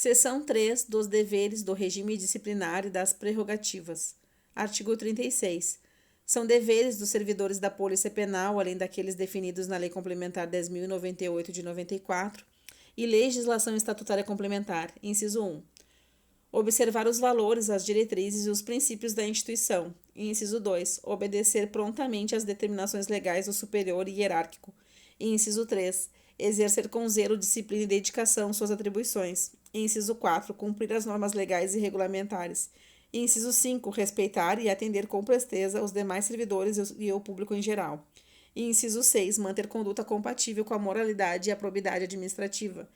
Seção 3 dos deveres do regime disciplinar e das prerrogativas. Artigo 36. São deveres dos servidores da Polícia Penal, além daqueles definidos na Lei Complementar 10.098 de 94 e Legislação Estatutária Complementar, inciso 1. Observar os valores, as diretrizes e os princípios da instituição. Inciso 2. Obedecer prontamente às determinações legais do superior e hierárquico. Inciso 3. Exercer com zelo, disciplina e dedicação suas atribuições. Inciso 4. Cumprir as normas legais e regulamentares. Inciso 5. Respeitar e atender com presteza os demais servidores e o público em geral. Inciso 6. Manter conduta compatível com a moralidade e a probidade administrativa.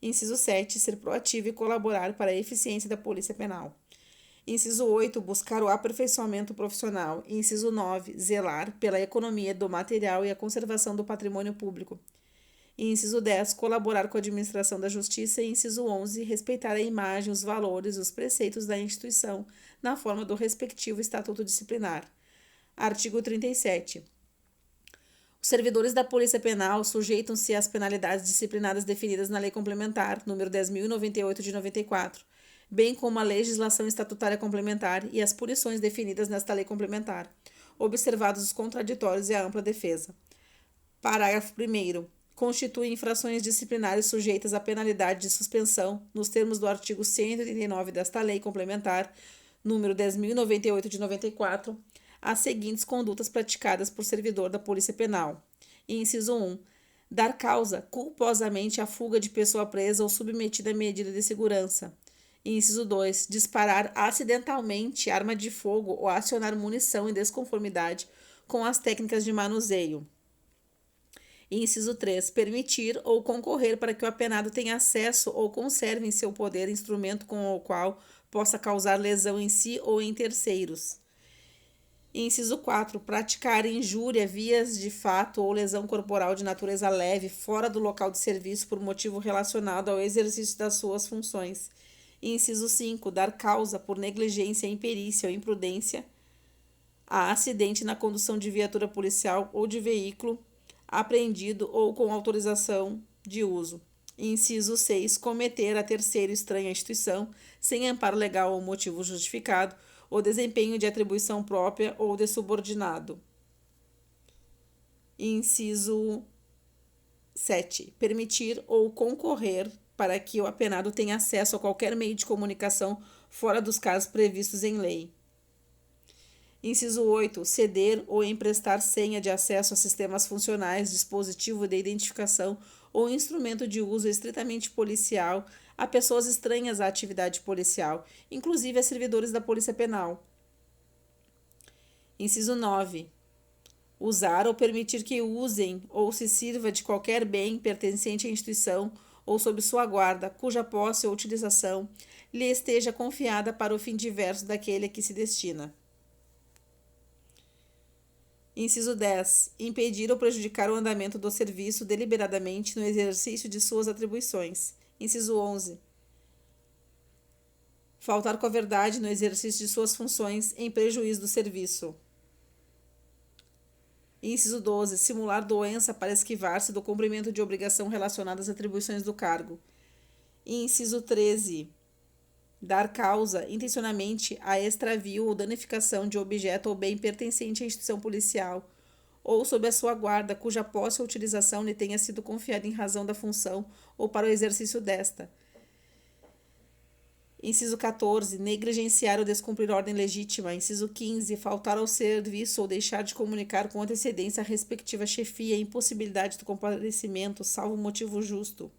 Inciso 7. Ser proativo e colaborar para a eficiência da Polícia Penal. Inciso 8. Buscar o aperfeiçoamento profissional. Inciso 9. Zelar pela economia do material e a conservação do patrimônio público. Inciso 10. Colaborar com a administração da justiça. E inciso 11. Respeitar a imagem, os valores e os preceitos da instituição, na forma do respectivo estatuto disciplinar. Artigo 37. Os servidores da Polícia Penal sujeitam-se às penalidades disciplinares definidas na Lei Complementar, número 10.098 de 94, bem como a legislação estatutária complementar e as punições definidas nesta lei complementar, observados os contraditórios e a ampla defesa. Parágrafo 1º. Constituem infrações disciplinares sujeitas à penalidade de suspensão, nos termos do artigo 189 desta lei complementar, número 10.098 de 94, as seguintes condutas praticadas por servidor da Polícia Penal. Inciso 1. Dar causa culposamente à fuga de pessoa presa ou submetida a medida de segurança. Inciso 2. Disparar acidentalmente arma de fogo ou acionar munição em desconformidade com as técnicas de manuseio. Inciso 3. Permitir ou concorrer para que o apenado tenha acesso ou conserve em seu poder instrumento com o qual possa causar lesão em si ou em terceiros. Inciso 4. Praticar injúria, vias de fato ou lesão corporal de natureza leve fora do local de serviço por motivo relacionado ao exercício das suas funções. Inciso 5. Dar causa por negligência, imperícia ou imprudência a acidente na condução de viatura policial ou de veículo apreendido ou com autorização de uso. Inciso 6. Cometer a terceiro estranha instituição, sem amparo legal ou motivo justificado, o desempenho de atribuição própria ou de subordinado. Inciso 7. Permitir ou concorrer para que o apenado tenha acesso a qualquer meio de comunicação fora dos casos previstos em lei. Inciso 8. Ceder ou emprestar senha de acesso a sistemas funcionais, dispositivo de identificação ou instrumento de uso estritamente policial a pessoas estranhas à atividade policial, inclusive a servidores da Polícia Penal. Inciso 9. Usar ou permitir que usem ou se sirva de qualquer bem pertencente à instituição ou sob sua guarda, cuja posse ou utilização lhe esteja confiada para o fim diverso daquele a que se destina. Inciso 10. Impedir ou prejudicar o andamento do serviço deliberadamente no exercício de suas atribuições. Inciso 11. Faltar com a verdade no exercício de suas funções em prejuízo do serviço. Inciso 12. Simular doença para esquivar-se do cumprimento de obrigação relacionada às atribuições do cargo. Inciso 13. Dar causa, intencionalmente, a extravio ou danificação de objeto ou bem pertencente à instituição policial, ou sob a sua guarda, cuja posse ou utilização lhe tenha sido confiada em razão da função ou para o exercício desta. Inciso 14. Negligenciar ou descumprir ordem legítima. Inciso 15. Faltar ao serviço ou deixar de comunicar com antecedência a respectiva chefia e impossibilidade do comparecimento, salvo motivo justo.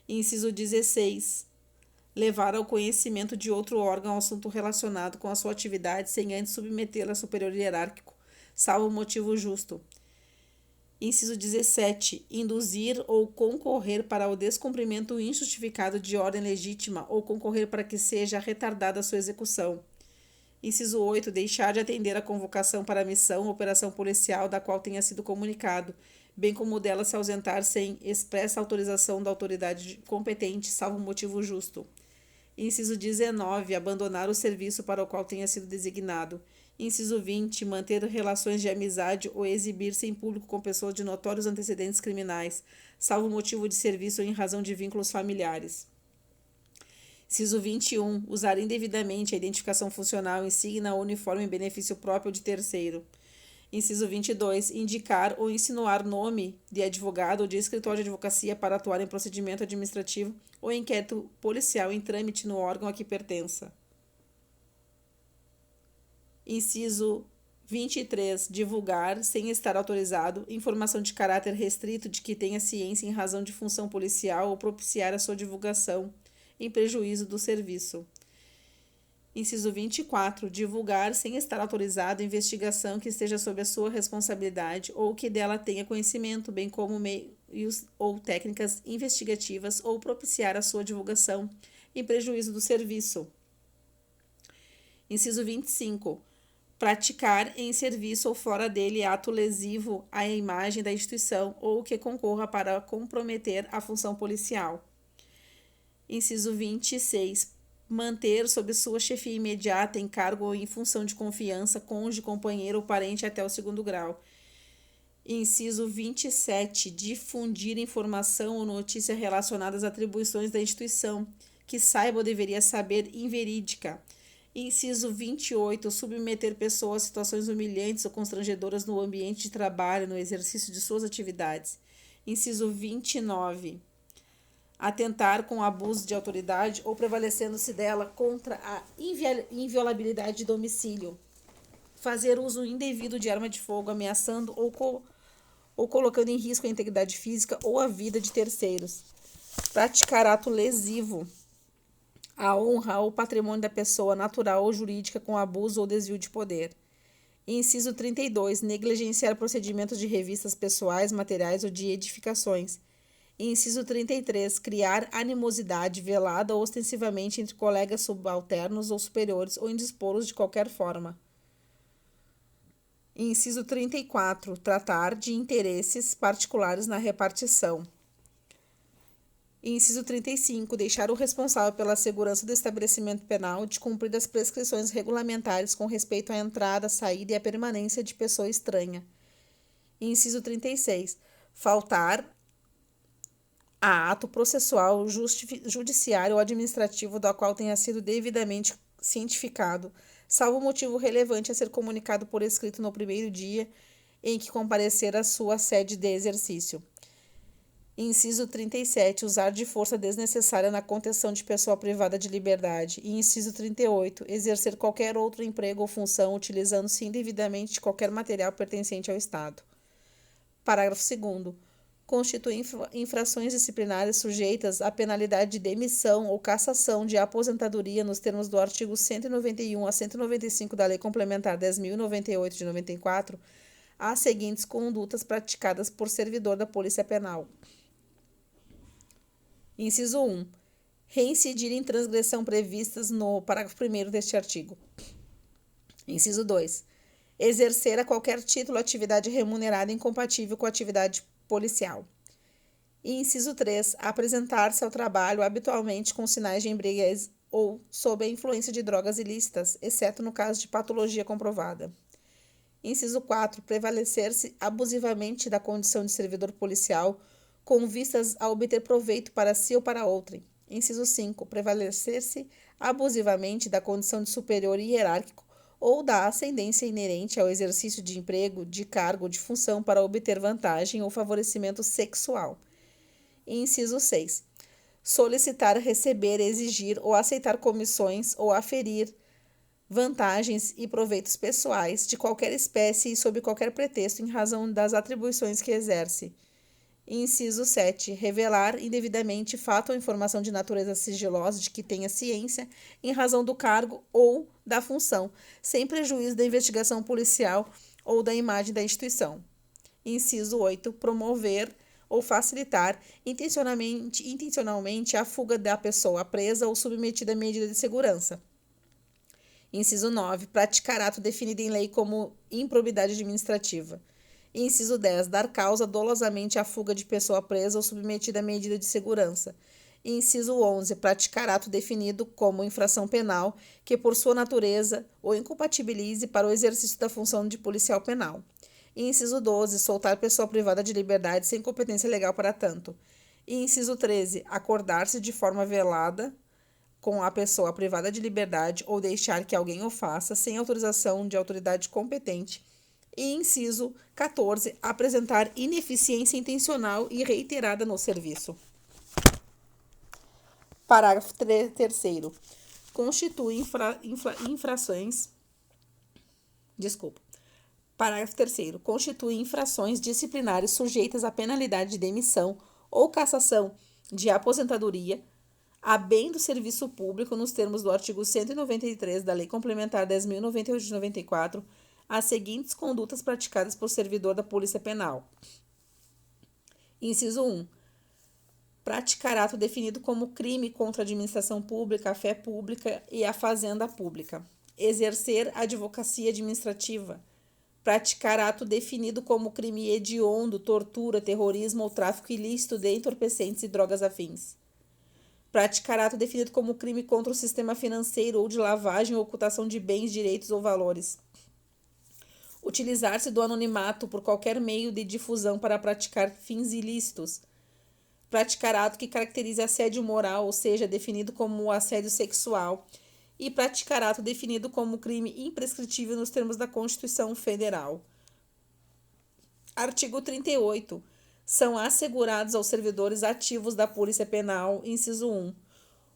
Inciso 16. Levar ao conhecimento de outro órgão assunto relacionado com a sua atividade sem antes submetê-lo a superior hierárquico, salvo motivo justo. Inciso 17. Induzir ou concorrer para o descumprimento injustificado de ordem legítima ou concorrer para que seja retardada a sua execução. Inciso 8. Deixar de atender a convocação para a missão ou operação policial da qual tenha sido comunicado, bem como dela se ausentar sem expressa autorização da autoridade competente, salvo motivo justo. Inciso 19. Abandonar o serviço para o qual tenha sido designado. Inciso 20. Manter relações de amizade ou exibir-se em público com pessoas de notórios antecedentes criminais, salvo motivo de serviço ou em razão de vínculos familiares. Inciso 21. Usar indevidamente a identificação funcional, insígnia ou uniforme em benefício próprio ou de terceiro. Inciso 22. Indicar ou insinuar nome de advogado ou de escritório de advocacia para atuar em procedimento administrativo ou inquérito policial em trâmite no órgão a que pertença. Inciso 23. Divulgar, sem estar autorizado, informação de caráter restrito de que tenha ciência em razão de função policial ou propiciar a sua divulgação, em prejuízo do serviço. Inciso 24. Divulgar, sem estar autorizado, investigação que esteja sob a sua responsabilidade ou que dela tenha conhecimento, bem como meios ou técnicas investigativas ou propiciar a sua divulgação, em prejuízo do serviço. Inciso 25. Praticar em serviço ou fora dele ato lesivo à imagem da instituição ou que concorra para comprometer a função policial. Inciso 26. Manter sob sua chefia imediata, em cargo ou em função de confiança, cônjuge, companheiro ou parente até o 2º grau. Inciso 27. Difundir informação ou notícia relacionada às atribuições da instituição, que saiba ou deveria saber inverídica. Inciso 28. Submeter pessoas a situações humilhantes ou constrangedoras no ambiente de trabalho, no exercício de suas atividades. Inciso 29. Atentar com abuso de autoridade ou prevalecendo-se dela contra a inviolabilidade de domicílio. Fazer uso indevido de arma de fogo, ameaçando ou colocando em risco a integridade física ou a vida de terceiros. Praticar ato lesivo à honra ou patrimônio da pessoa natural ou jurídica com abuso ou desvio de poder. Inciso 32. Negligenciar procedimentos de revistas pessoais, materiais ou de edificações. Inciso 33. Criar animosidade velada ou ostensivamente entre colegas subalternos ou superiores ou indispô-los de qualquer forma. Inciso 34. Tratar de interesses particulares na repartição. Inciso 35. Deixar o responsável pela segurança do estabelecimento penal de cumprir as prescrições regulamentares com respeito à entrada, saída e à permanência de pessoa estranha. Inciso 36. Faltar a ato processual, judiciário ou administrativo do qual tenha sido devidamente cientificado, salvo motivo relevante a ser comunicado por escrito no primeiro dia em que comparecer à sua sede de exercício. Inciso 37. Usar de força desnecessária na contenção de pessoa privada de liberdade. E inciso 38. Exercer qualquer outro emprego ou função utilizando-se indevidamente de qualquer material pertencente ao Estado. Parágrafo 2º. Constituem infrações disciplinares sujeitas à penalidade de demissão ou cassação de aposentadoria nos termos do artigo 191 a 195 da Lei Complementar 10.098 de 94, as seguintes condutas praticadas por servidor da Polícia Penal. Inciso 1. Reincidir em transgressão previstas no parágrafo 1º deste artigo. Inciso 2. Exercer a qualquer título atividade remunerada incompatível com a atividade policial. E inciso 3. Apresentar-se ao trabalho habitualmente com sinais de embriaguez ou sob a influência de drogas ilícitas, exceto no caso de patologia comprovada. Inciso 4. Prevalecer-se abusivamente da condição de servidor policial com vistas a obter proveito para si ou para outrem. Inciso 5. Prevalecer-se abusivamente da condição de superior hierárquico ou da ascendência inerente ao exercício de emprego, de cargo ou de função para obter vantagem ou favorecimento sexual. Inciso 6. Solicitar, receber, exigir ou aceitar comissões ou aferir vantagens e proveitos pessoais de qualquer espécie e sob qualquer pretexto em razão das atribuições que exerce. Inciso 7. Revelar indevidamente fato ou informação de natureza sigilosa de que tenha ciência em razão do cargo ou da função, sem prejuízo da investigação policial ou da imagem da instituição. Inciso 8. Promover ou facilitar intencionalmente a fuga da pessoa presa ou submetida a medida de segurança. Inciso 9. Praticar ato definido em lei como improbidade administrativa. Inciso 10. Dar causa dolosamente à fuga de pessoa presa ou submetida a medida de segurança. Inciso 11. Praticar ato definido como infração penal que, por sua natureza, o incompatibilize para o exercício da função de policial penal. Inciso 12. Soltar pessoa privada de liberdade sem competência legal para tanto. Inciso 13. Acordar-se de forma velada com a pessoa privada de liberdade ou deixar que alguém o faça sem autorização de autoridade competente. E inciso 14, apresentar ineficiência intencional e reiterada no serviço. Parágrafo 3º. Constitui infrações. Parágrafo 3º. Constitui infrações disciplinares sujeitas à penalidade de demissão ou cassação de aposentadoria, a bem do serviço público, nos termos do artigo 193 da Lei Complementar 10.098 de 94, as seguintes condutas praticadas por servidor da Polícia Penal. Inciso 1. Praticar ato definido como crime contra a administração pública, a fé pública e a fazenda pública. Exercer advocacia administrativa. Praticar ato definido como crime hediondo, tortura, terrorismo ou tráfico ilícito de entorpecentes e drogas afins. Praticar ato definido como crime contra o sistema financeiro ou de lavagem ou ocultação de bens, direitos ou valores. Utilizar-se do anonimato por qualquer meio de difusão para praticar fins ilícitos. Praticar ato que caracterize assédio moral, ou seja, definido como assédio sexual. E praticar ato definido como crime imprescritível nos termos da Constituição Federal. Artigo 38. São assegurados aos servidores ativos da Polícia Penal, inciso 1,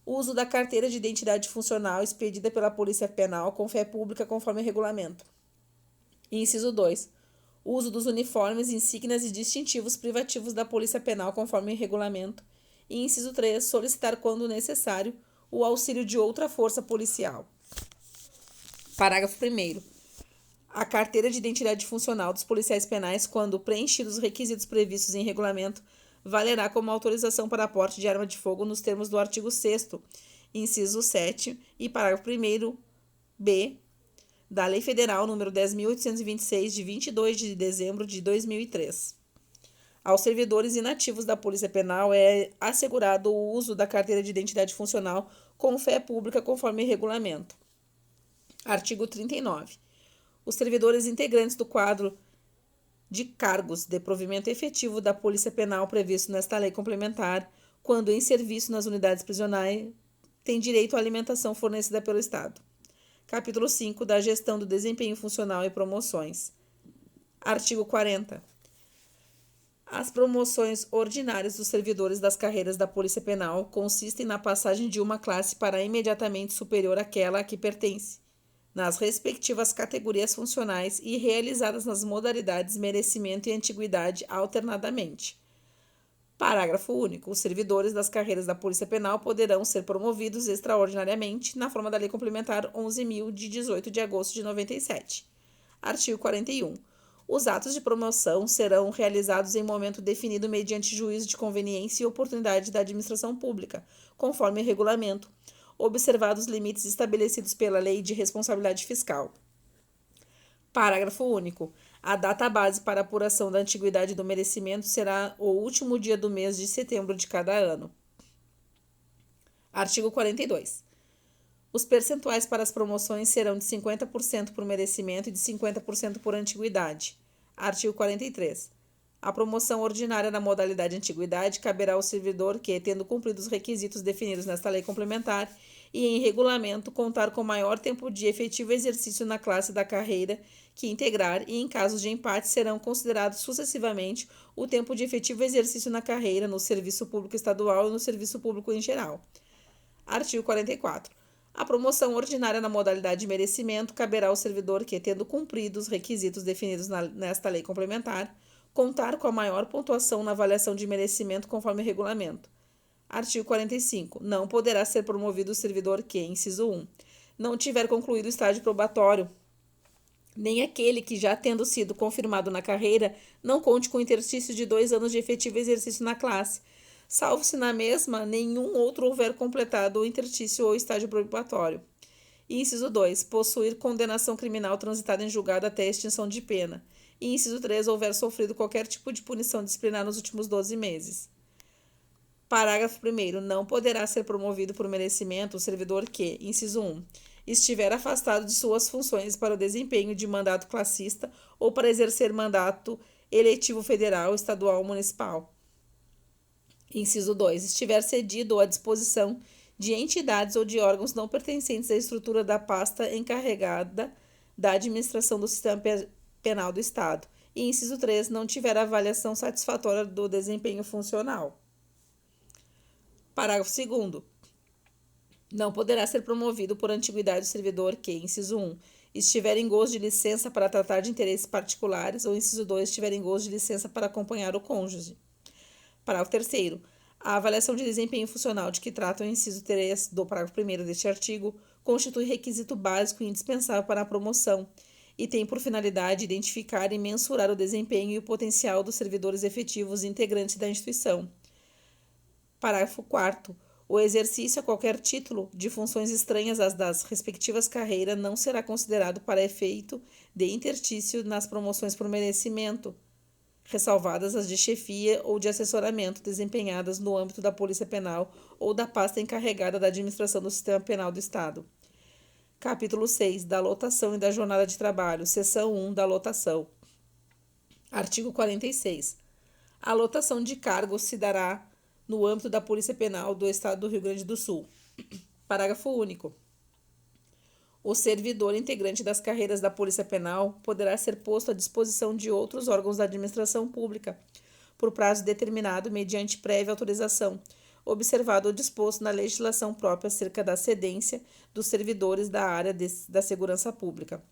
uso da carteira de identidade funcional expedida pela Polícia Penal com fé pública conforme regulamento. Inciso 2. Uso dos uniformes, insígnias e distintivos privativos da Polícia Penal conforme regulamento. E inciso 3. Solicitar, quando necessário, o auxílio de outra força policial. Parágrafo 1º. A carteira de identidade funcional dos policiais penais, quando preenchidos os requisitos previstos em regulamento, valerá como autorização para porte de arma de fogo nos termos do artigo 6º, inciso 7 e parágrafo 1º-b da Lei Federal nº 10.826, de 22 de dezembro de 2003. Aos servidores inativos da Polícia Penal é assegurado o uso da carteira de identidade funcional com fé pública conforme regulamento. Artigo 39. Os servidores integrantes do quadro de cargos de provimento efetivo da Polícia Penal previsto nesta lei complementar, quando em serviço nas unidades prisionais, têm direito à alimentação fornecida pelo Estado. Capítulo 5 da Gestão do Desempenho Funcional e Promoções. Artigo 40. As promoções ordinárias dos servidores das carreiras da Polícia Penal consistem na passagem de uma classe para imediatamente superior àquela a que pertence, nas respectivas categorias funcionais e realizadas nas modalidades merecimento e antiguidade alternadamente. Parágrafo único. Os servidores das carreiras da Polícia Penal poderão ser promovidos extraordinariamente na forma da Lei Complementar 11.000, de 18 de agosto de 97. Artigo 41. Os atos de promoção serão realizados em momento definido mediante juízo de conveniência e oportunidade da administração pública, conforme regulamento, observados os limites estabelecidos pela Lei de Responsabilidade Fiscal. Parágrafo único. A data base para apuração da antiguidade do merecimento será o último dia do mês de setembro de cada ano. Artigo 42. Os percentuais para as promoções serão de 50% por merecimento e de 50% por antiguidade. Artigo 43. A promoção ordinária na modalidade antiguidade caberá ao servidor que, tendo cumprido os requisitos definidos nesta lei complementar e em regulamento, contar com maior tempo de efetivo exercício na classe da carreira que integrar e, em casos de empate, serão considerados sucessivamente o tempo de efetivo exercício na carreira, no serviço público estadual e no serviço público em geral. Artigo 44. A promoção ordinária na modalidade de merecimento caberá ao servidor que, tendo cumprido os requisitos definidos nesta lei complementar, contar com a maior pontuação na avaliação de merecimento conforme regulamento. Artigo 45. Não poderá ser promovido o servidor que, inciso 1, não tiver concluído o estágio probatório, nem aquele que, já tendo sido confirmado na carreira, não conte com interstício de 2 anos de efetivo exercício na classe, salvo se na mesma nenhum outro houver completado o interstício ou estágio probatório. E inciso 2. Possuir condenação criminal transitada em julgado até extinção de pena. E inciso 3. Houver sofrido qualquer tipo de punição disciplinar nos últimos 12 meses. Parágrafo 1º. Não poderá ser promovido por merecimento o servidor que, inciso 1, estiver afastado de suas funções para o desempenho de mandato classista ou para exercer mandato eletivo federal, estadual ou municipal. Inciso 2. Estiver cedido ou à disposição de entidades ou de órgãos não pertencentes à estrutura da pasta encarregada da administração do sistema penal do Estado. E inciso 3, não tiver avaliação satisfatória do desempenho funcional. Parágrafo 2º. Não poderá ser promovido por antiguidade o servidor que, inciso 1, estiver em gozo de licença para tratar de interesses particulares ou, inciso 2, estiver em gozo de licença para acompanhar o cônjuge. Parágrafo 3º. A avaliação de desempenho funcional de que trata o inciso 3 do parágrafo 1º deste artigo constitui requisito básico e indispensável para a promoção e tem por finalidade identificar e mensurar o desempenho e o potencial dos servidores efetivos integrantes da instituição. Parágrafo 4º. O exercício a qualquer título de funções estranhas às das respectivas carreiras não será considerado para efeito de interstício nas promoções por merecimento, ressalvadas as de chefia ou de assessoramento desempenhadas no âmbito da Polícia Penal ou da pasta encarregada da administração do Sistema Penal do Estado. Capítulo 6. Da lotação e da jornada de trabalho. Seção 1. Da lotação. Artigo 46. A lotação de cargos se dará no âmbito da Polícia Penal do Estado do Rio Grande do Sul. Parágrafo único. O servidor integrante das carreiras da Polícia Penal poderá ser posto à disposição de outros órgãos da administração pública, por prazo determinado mediante prévia autorização, observado o disposto na legislação própria acerca da cedência dos servidores da área da segurança pública.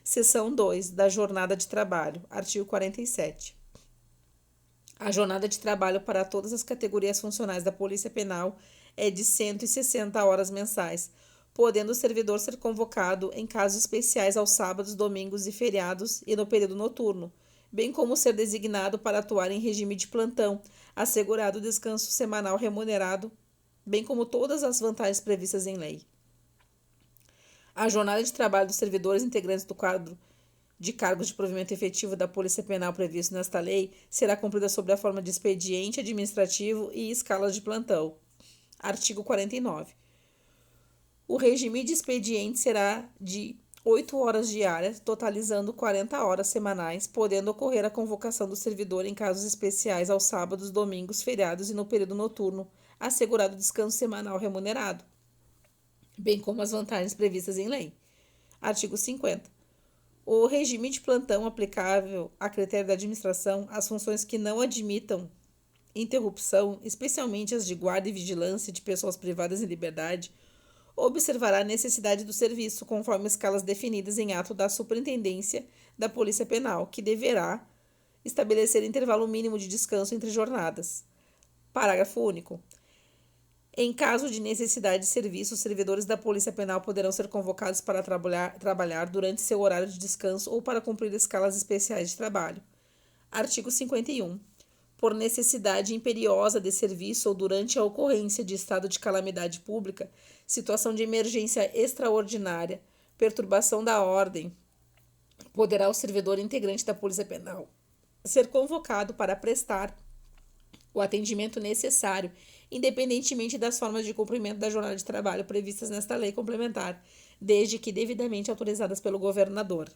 Seção 2. Da jornada de trabalho. Artigo 47. A jornada de trabalho para todas as categorias funcionais da Polícia Penal é de 160 horas mensais, podendo o servidor ser convocado em casos especiais aos sábados, domingos e feriados e no período noturno, bem como ser designado para atuar em regime de plantão, assegurado descanso semanal remunerado, bem como todas as vantagens previstas em lei. A jornada de trabalho dos servidores integrantes do quadro de cargos de provimento efetivo da Polícia Penal previsto nesta lei será cumprida sob a forma de expediente administrativo e escalas de plantão. Artigo 49. O regime de expediente será de 8 horas diárias, totalizando 40 horas semanais, podendo ocorrer a convocação do servidor em casos especiais aos sábados, domingos, feriados e no período noturno, assegurado descanso semanal remunerado, bem como as vantagens previstas em lei. Artigo 50. O regime de plantão aplicável a critério da administração às funções que não admitam interrupção, especialmente as de guarda e vigilância de pessoas privadas de liberdade, observará a necessidade do serviço conforme escalas definidas em ato da Superintendência da Polícia Penal, que deverá estabelecer intervalo mínimo de descanso entre jornadas. Parágrafo único. Em caso de necessidade de serviço, os servidores da Polícia Penal poderão ser convocados para trabalhar durante seu horário de descanso ou para cumprir escalas especiais de trabalho. Artigo 51. Por necessidade imperiosa de serviço ou durante a ocorrência de estado de calamidade pública, situação de emergência extraordinária, perturbação da ordem, poderá o servidor integrante da Polícia Penal ser convocado para prestar o atendimento necessário, independentemente das formas de cumprimento da jornada de trabalho previstas nesta lei complementar, desde que devidamente autorizadas pelo governador.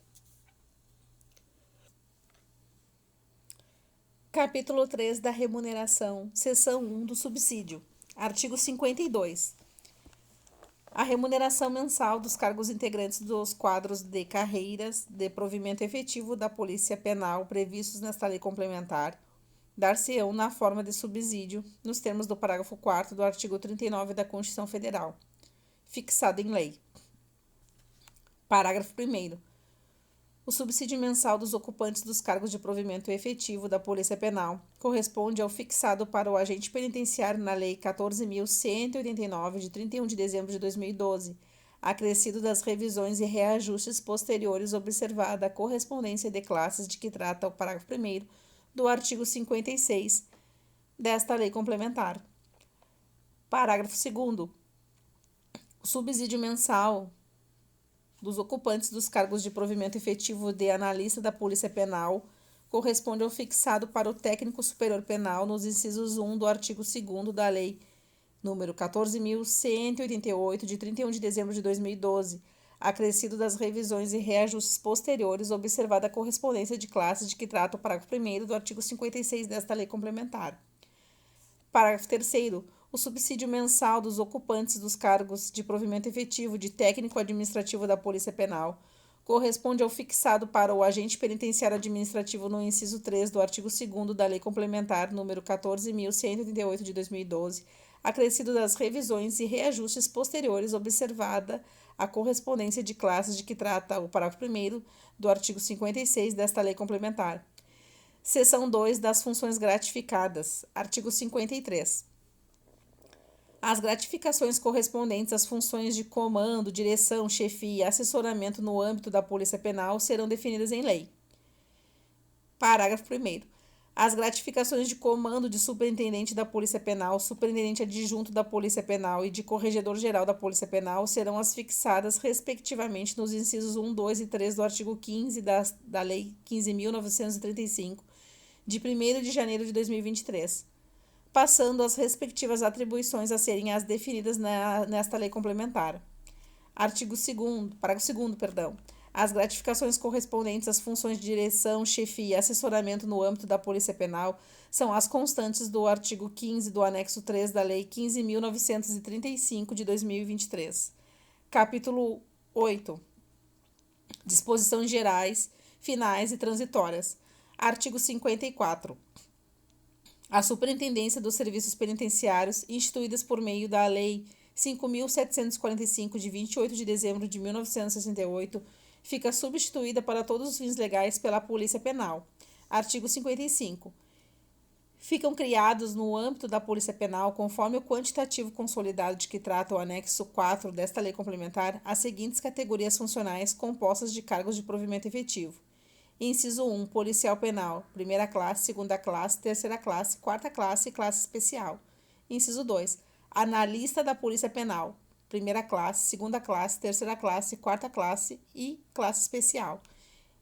Capítulo 3 da remuneração, seção 1 do subsídio. Artigo 52. A remuneração mensal dos cargos integrantes dos quadros de carreiras de provimento efetivo da Polícia Penal previstos nesta lei complementar dar-se-ão na forma de subsídio, nos termos do parágrafo 4º do artigo 39 da Constituição Federal, fixado em lei. Parágrafo 1º. O subsídio mensal dos ocupantes dos cargos de provimento efetivo da Polícia Penal corresponde ao fixado para o agente penitenciário na Lei 14.189, de 31 de dezembro de 2012, acrescido das revisões e reajustes posteriores observada a correspondência de classes de que trata o parágrafo 1º do artigo 56 desta lei complementar. Parágrafo 2º. O subsídio mensal dos ocupantes dos cargos de provimento efetivo de analista da Polícia Penal corresponde ao fixado para o técnico superior penal nos incisos 1 do artigo 2º da Lei número 14.188, de 31 de dezembro de 2012, acrescido das revisões e reajustes posteriores, observada a correspondência de classes de que trata o parágrafo 1º do artigo 56 desta lei complementar. Parágrafo 3º. O subsídio mensal dos ocupantes dos cargos de provimento efetivo de técnico administrativo da Polícia Penal corresponde ao fixado para o agente penitenciário administrativo no inciso 3 do artigo 2º da Lei Complementar número 14.188 de 2012, acrescido das revisões e reajustes posteriores, observada a correspondência de classes de que trata o parágrafo 1º do artigo 56 desta Lei Complementar. Seção 2 das funções gratificadas. Artigo 53. As gratificações correspondentes às funções de comando, direção, chefia e assessoramento no âmbito da Polícia Penal serão definidas em lei. Parágrafo 1º. As gratificações de comando de superintendente da Polícia Penal, superintendente adjunto da Polícia Penal e de corregedor-geral da Polícia Penal serão as fixadas, respectivamente, nos incisos 1, 2 e 3 do artigo 15 da Lei 15.935, de 1º de janeiro de 2023, passando as respectivas atribuições a serem as definidas nesta lei complementar. Parágrafo 2º. As gratificações correspondentes às funções de direção, chefia e assessoramento no âmbito da Polícia Penal são as constantes do artigo 15 do anexo 3 da Lei 15.935 de 2023. Capítulo 8. Disposições gerais, finais e transitórias. Artigo 54. A Superintendência dos Serviços Penitenciários, instituídas por meio da Lei 5.745, de 28 de dezembro de 1968, fica substituída para todos os fins legais pela Polícia Penal. Artigo 55. Ficam criados no âmbito da Polícia Penal, conforme o quantitativo consolidado de que trata o anexo 4 desta lei complementar, as seguintes categorias funcionais compostas de cargos de provimento efetivo. Inciso 1. Policial penal, primeira classe, segunda classe, terceira classe, quarta classe e classe especial. Inciso 2. Analista da Polícia Penal, primeira classe, segunda classe, terceira classe, quarta classe e classe especial.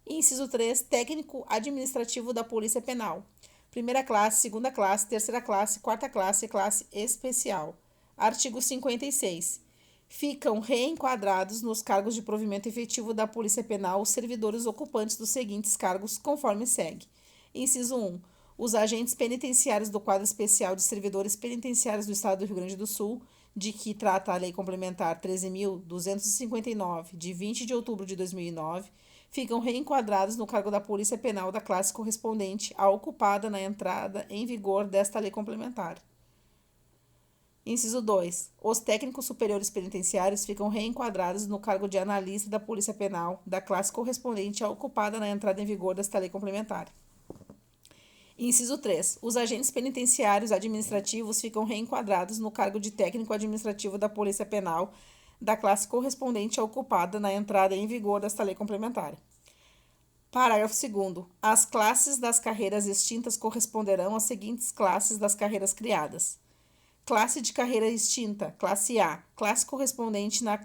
Inciso 3. Técnico administrativo da Polícia Penal, primeira classe, segunda classe, terceira classe, quarta classe e classe especial. Artigo 56. Ficam reenquadrados nos cargos de provimento efetivo da Polícia Penal os servidores ocupantes dos seguintes cargos, conforme segue. Inciso 1. Os agentes penitenciários do quadro especial de servidores penitenciários do Estado do Rio Grande do Sul, de que trata a Lei Complementar 13.259, de 20 de outubro de 2009, ficam reenquadrados no cargo da Polícia Penal da classe correspondente à ocupada na entrada em vigor desta Lei Complementar. Inciso 2. Os técnicos superiores penitenciários ficam reenquadrados no cargo de analista da Polícia Penal da classe correspondente à ocupada na entrada em vigor desta lei complementar. Inciso 3. Os agentes penitenciários administrativos ficam reenquadrados no cargo de técnico administrativo da Polícia Penal da classe correspondente à ocupada na entrada em vigor desta lei complementar. Parágrafo 2º. As classes das carreiras extintas corresponderão às seguintes classes das carreiras criadas. Classe de carreira extinta, classe A, classe correspondente na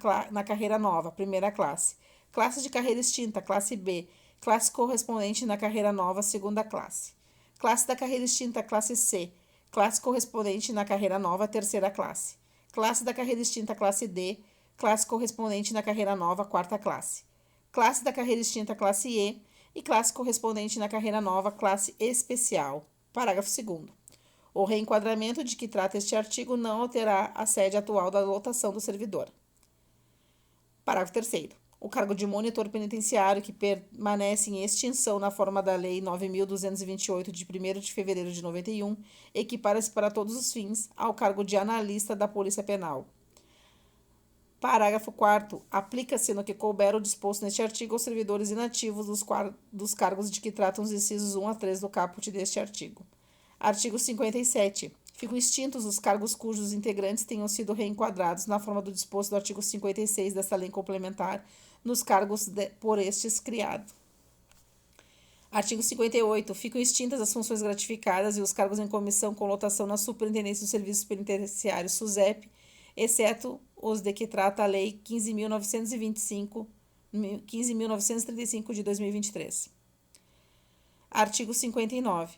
carreira nova, primeira classe. Classe de carreira extinta, classe B, classe correspondente na carreira nova, segunda classe. Classe da carreira extinta, classe C, classe correspondente na carreira nova, terceira classe. Classe da carreira extinta, classe D, classe correspondente na carreira nova, quarta classe. Classe da carreira extinta, classe E e classe correspondente na carreira nova, classe especial. Parágrafo 2º. O reenquadramento de que trata este artigo não alterará a sede atual da lotação do servidor. Parágrafo 3º. O cargo de monitor penitenciário, que permanece em extinção na forma da Lei 9.228, de 1º de fevereiro de 91, equipara-se para todos os fins ao cargo de analista da Polícia Penal. Parágrafo 4º. Aplica-se no que couber o disposto neste artigo aos servidores inativos dos cargos de que tratam os incisos 1 a 3 do caput deste artigo. Artigo 57. Ficam extintos os cargos cujos integrantes tenham sido reenquadrados na forma do disposto do artigo 56 desta lei complementar nos cargos por estes criado. Artigo 58. Ficam extintas as funções gratificadas e os cargos em comissão com lotação na Superintendência dos Serviços Penitenciários, SUSEP, exceto os de que trata a Lei 15.935 de 2023. Artigo 59.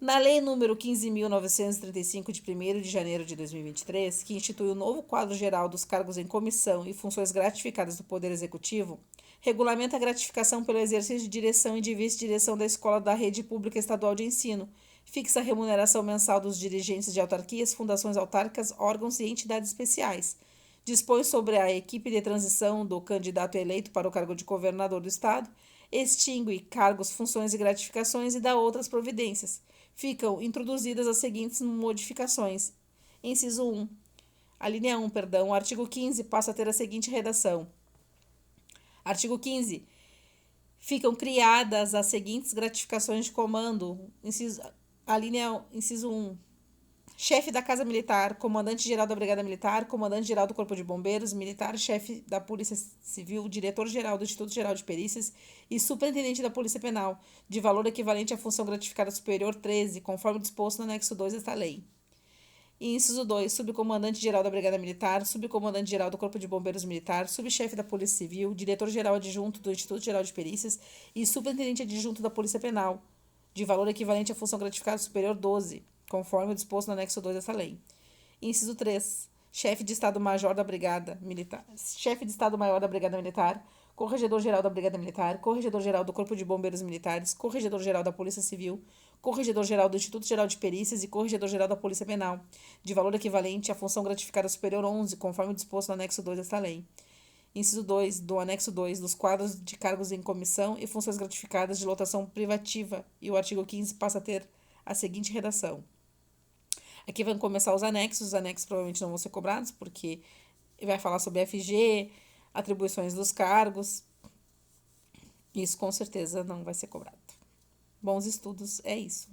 Na Lei nº 15.935, de 1º de janeiro de 2023, que institui o novo quadro geral dos cargos em comissão e funções gratificadas do Poder Executivo, regulamenta a gratificação pelo exercício de direção e de vice-direção da escola da rede pública estadual de ensino, Fixa a remuneração mensal dos dirigentes de autarquias, fundações autárquicas, órgãos e entidades especiais. Dispõe sobre a equipe de transição do candidato eleito para o cargo de governador do estado, extingue cargos, funções e gratificações e dá outras providências. Ficam introduzidas as seguintes modificações. Inciso 1. A linha 1, o artigo 15 passa a ter a seguinte redação. Artigo 15. Ficam criadas as seguintes gratificações de comando. Inciso 1. Chefe da Casa Militar, comandante-geral da Brigada Militar, comandante-geral do Corpo de Bombeiros Militar, chefe da Polícia Civil, diretor-geral do Instituto Geral de Perícias e superintendente da Polícia Penal, de valor equivalente à função gratificada superior 13, conforme disposto no anexo 2 desta lei. Inciso 2. Subcomandante-geral da Brigada Militar, subcomandante-geral do Corpo de Bombeiros Militar, subchefe da Polícia Civil, diretor-geral adjunto do Instituto Geral de Perícias e superintendente adjunto da Polícia Penal, de valor equivalente à função gratificada superior 12, conforme o disposto no anexo 2 dessa lei. Inciso 3. Chefe de Estado-Maior da Brigada Militar, Corregedor-Geral da Brigada Militar, Corregedor-Geral do Corpo de Bombeiros Militares, Corregedor-Geral da Polícia Civil, Corregedor-Geral do Instituto Geral de Perícias e Corregedor-Geral da Polícia Penal, de valor equivalente à função gratificada superior 11, conforme disposto no anexo 2 desta lei. Inciso 2. Do anexo 2, dos quadros de cargos em comissão e funções gratificadas de lotação privativa, e o artigo 15 passa a ter a seguinte redação. Aqui vão começar os anexos provavelmente não vão ser cobrados, porque vai falar sobre FG, atribuições dos cargos. Isso com certeza não vai ser cobrado. Bons estudos, é isso.